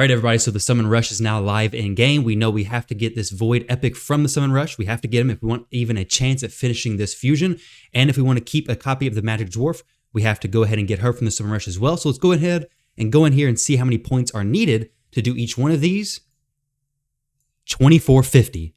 All right, everybody, so the Summon Rush is now live in game. We know we have to get this Void Epic from the Summon Rush. We have to get him if we want even a chance at finishing this fusion. And if we want to keep a copy of the Magic Dwarf, we have to go ahead and get her from the Summon Rush as well. So let's go ahead and go in here and see how many points are needed to do each one of these. 2450.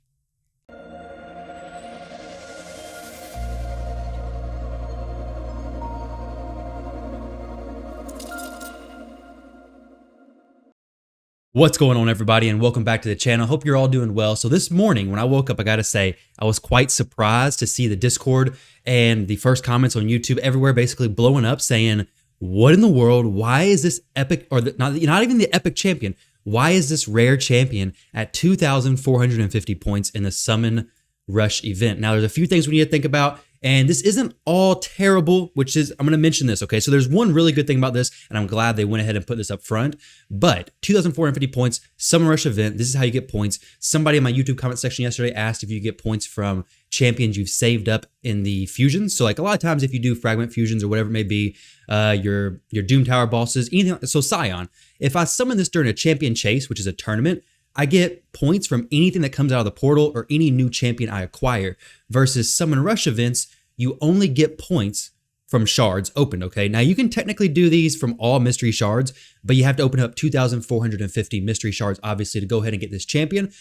What's going on, everybody, and welcome back to the channel. Hope you're all doing well. So this morning when I woke up, I gotta say, I was quite surprised to see the Discord and the first comments on YouTube everywhere basically blowing up saying, what in the world? Why is this epic, or not even the epic champion, why is this rare champion at 2,450 points in the Summon Rush event? Now, there's a few things we need to think about, and this isn't all terrible, which is, I'm going to mention this, okay? So there's one really good thing about this, and I'm glad they went ahead and put this up front, but 2,450 points, Summon Rush event, this is how you get points. Somebody in my YouTube comment section yesterday asked if you get points from champions you've saved up in the fusions. So like a lot of times if you do fragment fusions or whatever it may be, your Doom Tower bosses, anything, so Scion, if I summon this during a champion chase, which is a tournament, I get points from anything that comes out of the portal or any new champion I acquire, versus Summon Rush events, you only get points from shards opened, okay? Now you can technically do these from all mystery shards, but you have to open up 2,450 mystery shards, obviously, to go ahead and get this champion.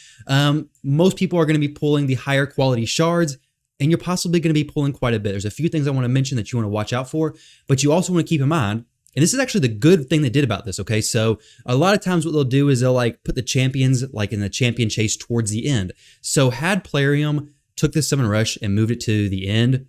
Most people are gonna be pulling the higher quality shards, and you're possibly gonna be pulling quite a bit. There's a few things I wanna mention that you wanna watch out for, but you also wanna keep in mind, and this is actually the good thing they did about this, okay? So a lot of times what they'll do is they'll like put the champions like in the champion chase towards the end. So had Plarium took this Summon Rush and moved it to the end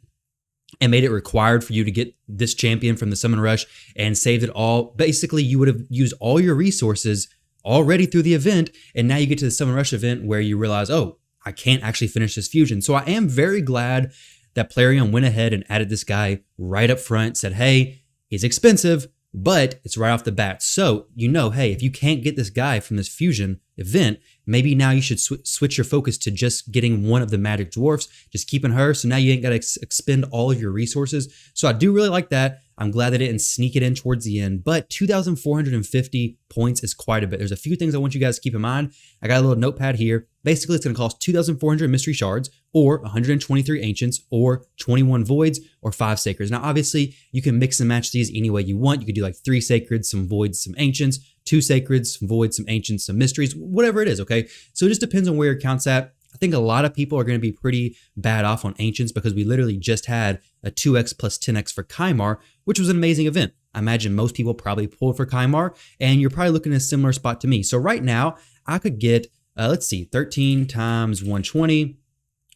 and made it required for you to get this champion from the Summon Rush and saved it all, basically you would have used all your resources already through the event, and now you get to the Summon Rush event where you realize, oh, I can't actually finish this fusion. So I am very glad that Plarium went ahead and added this guy right up front, said, hey, he's expensive, but it's right off the bat. So, you know, hey, if you can't get this guy from this fusion event, maybe now you should switch your focus to just getting one of the Magic Dwarfs, just keeping her. So now you ain't got to expend all of your resources. So I do really like that. I'm glad they didn't sneak it in towards the end, but 2,450 points is quite a bit. There's a few things I want you guys to keep in mind. I got a little notepad here. Basically, it's going to cost 2,400 mystery shards, or 123 ancients, or 21 voids, or 5 sacreds. Now, obviously, you can mix and match these any way you want. You could do like 3 sacreds, some voids, some ancients, 2 sacreds, some voids, some ancients, some mysteries, whatever it is, okay? So it just depends on where your account's at. I think a lot of people are going to be pretty bad off on ancients because we literally just had a 2x plus 10x for Kymar, which was an amazing event. I imagine most people probably pulled for Kymar, and you're probably looking at a similar spot to me. So right now, I could get, let's see, 13 times 120,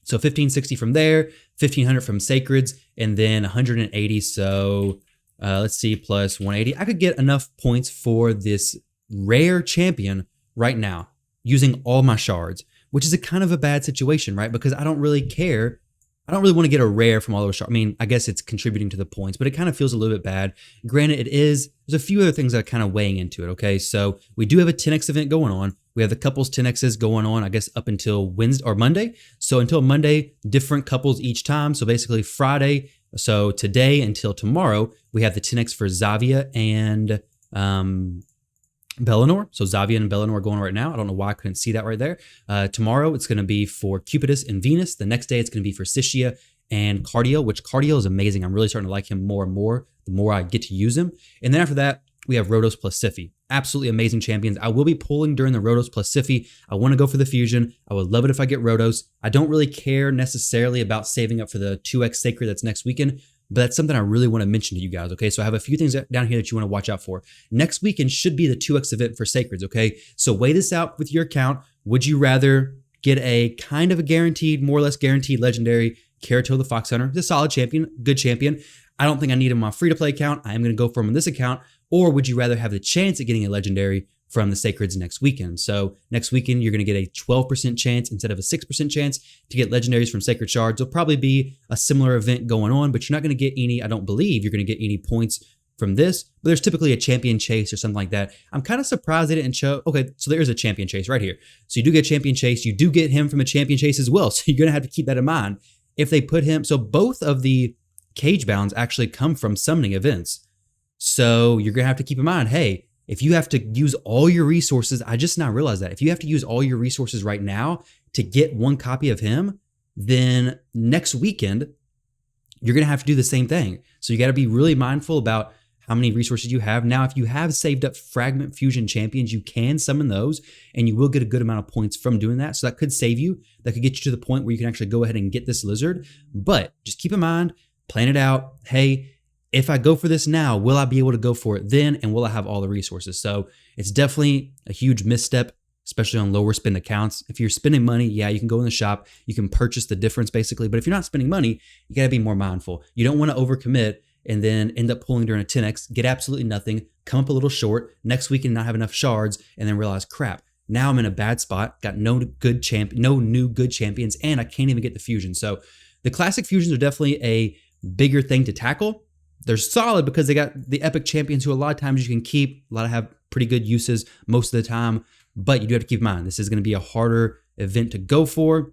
so 1,560 from there, 1,500 from sacreds, and then 180, so let's see, plus 180. I could get enough points for this rare champion right now using all my shards, which is a kind of a bad situation, right? Because I don't really care. I don't really want to get a rare from all those shards. I mean, I guess it's contributing to the points, but it kind of feels a little bit bad. Granted, there's a few other things that are kind of weighing into it, okay? So we do have a 10x event going on. We have the couples 10x's going on, I guess, up until Wednesday or Monday. So until Monday, different couples each time. So basically Friday, so today until tomorrow, we have the 10x for Xavia and Bellinor. So Xavia and Bellinor are going right now. I don't know why I couldn't see that right there. Tomorrow, it's going to be for Cupidus and Venus. The next day, it's going to be for Sishia and Cardio, which Cardio is amazing. I'm really starting to like him more and more the more I get to use him. And then after that, we have Rhodos plus Siphi. Absolutely amazing champions. I will be pulling during the Rhodos plus Siphi. I want to go for the fusion. I would love it if I get Rhodos. I don't really care necessarily about saving up for the 2x Sacred that's next weekend, but that's something I really want to mention to you guys, okay? So I have a few things down here that you want to watch out for. Next weekend should be the 2x event for Sacreds, okay? So weigh this out with your account. Would you rather get a kind of a guaranteed, more or less guaranteed legendary Karato the Fox Hunter? He's a solid champion, good champion. I don't think I need him on my free-to-play account. I am going to go for him on this account. Or would you rather have the chance at getting a legendary from the Sacreds next weekend? So next weekend, you're going to get a 12% chance instead of a 6% chance to get legendaries from Sacred Shards. There'll probably be a similar event going on, but you're not going to get any, I don't believe you're going to get any points from this, but there's typically a champion chase or something like that. I'm kind of surprised they didn't show, okay, so there is a champion chase right here. So you do get champion chase. You do get him from a champion chase as well. So you're going to have to keep that in mind. If they put him, so both of the cage bounds actually come from summoning events. So you're going to have to keep in mind, hey, if you have to use all your resources, I just now realized that if you have to use all your resources right now to get one copy of him, then next weekend, you're going to have to do the same thing. So you got to be really mindful about how many resources you have. Now, if you have saved up Fragment Fusion champions, you can summon those and you will get a good amount of points from doing that. So that could save you. That could get you to the point where you can actually go ahead and get this lizard. But just keep in mind, plan it out. Hey, if I go for this now, will I be able to go for it then? And will I have all the resources? So it's definitely a huge misstep, especially on lower spend accounts. If you're spending money, yeah, you can go in the shop, you can purchase the difference basically. But if you're not spending money, you gotta be more mindful. You don't wanna overcommit and then end up pulling during a 10x, get absolutely nothing, come up a little short, next week and not have enough shards, and then realize, crap, now I'm in a bad spot, got no new good champions, and I can't even get the fusion. So the classic fusions are definitely a bigger thing to tackle. They're solid because they got the epic champions who a lot of times you can keep, a lot of have pretty good uses most of the time, but you do have to keep in mind, this is going to be a harder event to go for.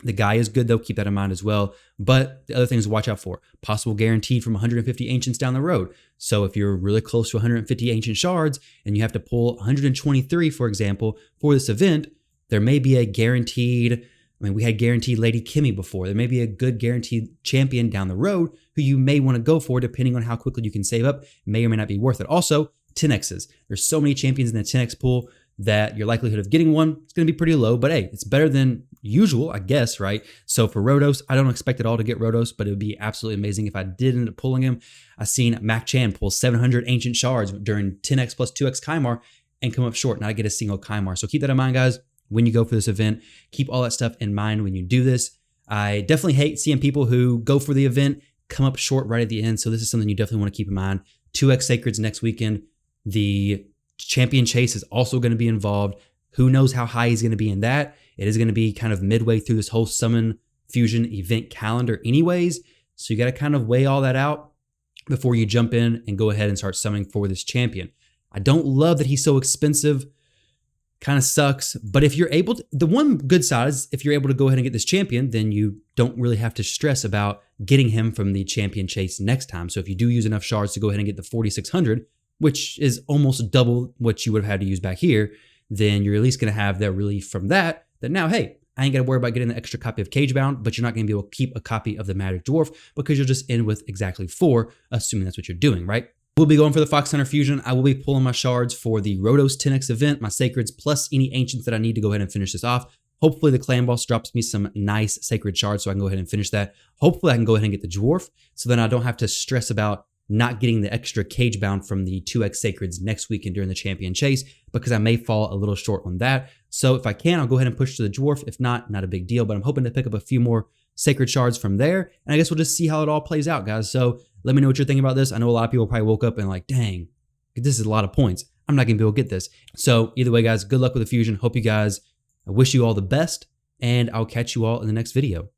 The guy is good though, keep that in mind as well. But the other things to watch out for, possible guaranteed from 150 ancients down the road. So if you're really close to 150 ancient shards and you have to pull 123, for example, for this event, there may be a guaranteed, we had guaranteed Lady Kimmy before. There may be a good guaranteed champion down the road who you may want to go for depending on how quickly you can save up. May or may not be worth it. Also, 10x's. There's so many champions in the 10x pool that your likelihood of getting one is going to be pretty low, but hey, it's better than usual, I guess, right? So for Rotos, I don't expect it all to get Rotos, but it would be absolutely amazing if I did end up pulling him. I've seen Mac Chan pull 700 ancient shards during 10x plus 2x Kymar and come up short, not get a single Kymar. So keep that in mind, guys, when you go for this event. Keep all that stuff in mind when you do this. I definitely hate seeing people who go for the event, come up short right at the end. So this is something you definitely want to keep in mind. 2x Sacreds next weekend. The champion chase is also going to be involved. Who knows how high he's going to be in that? It is going to be kind of midway through this whole summon fusion event calendar anyways. So you got to kind of weigh all that out before you jump in and go ahead and start summoning for this champion. I don't love that he's so expensive. Kind of sucks. But if you're able to, the one good side is if you're able to go ahead and get this champion, then you don't really have to stress about getting him from the champion chase next time. So if you do use enough shards to go ahead and get the 4,600, which is almost double what you would have had to use back here, then you're at least going to have that relief from that now, hey, I ain't got to worry about getting the extra copy of Cagebound, but you're not going to be able to keep a copy of the Magic Dwarf because you'll just end with exactly 4, assuming that's what you're doing, right? We'll be going for the Fox Hunter Fusion. I will be pulling my shards for the Rotos 10x event, my Sacreds, plus any Ancients that I need to go ahead and finish this off. Hopefully the Clan Boss drops me some nice Sacred shards so I can go ahead and finish that. Hopefully I can go ahead and get the Dwarf so then I don't have to stress about not getting the extra Cagebound from the 2x Sacreds next weekend during the champion chase because I may fall a little short on that. So if I can, I'll go ahead and push to the Dwarf. If not, not a big deal, but I'm hoping to pick up a few more Sacred shards from there. And I guess we'll just see how it all plays out, guys. So let me know what you're thinking about this. I know a lot of people probably woke up and like, dang, this is a lot of points. I'm not going to be able to get this. So either way, guys, good luck with the Fusion. Hope you guys, I wish you all the best, and I'll catch you all in the next video.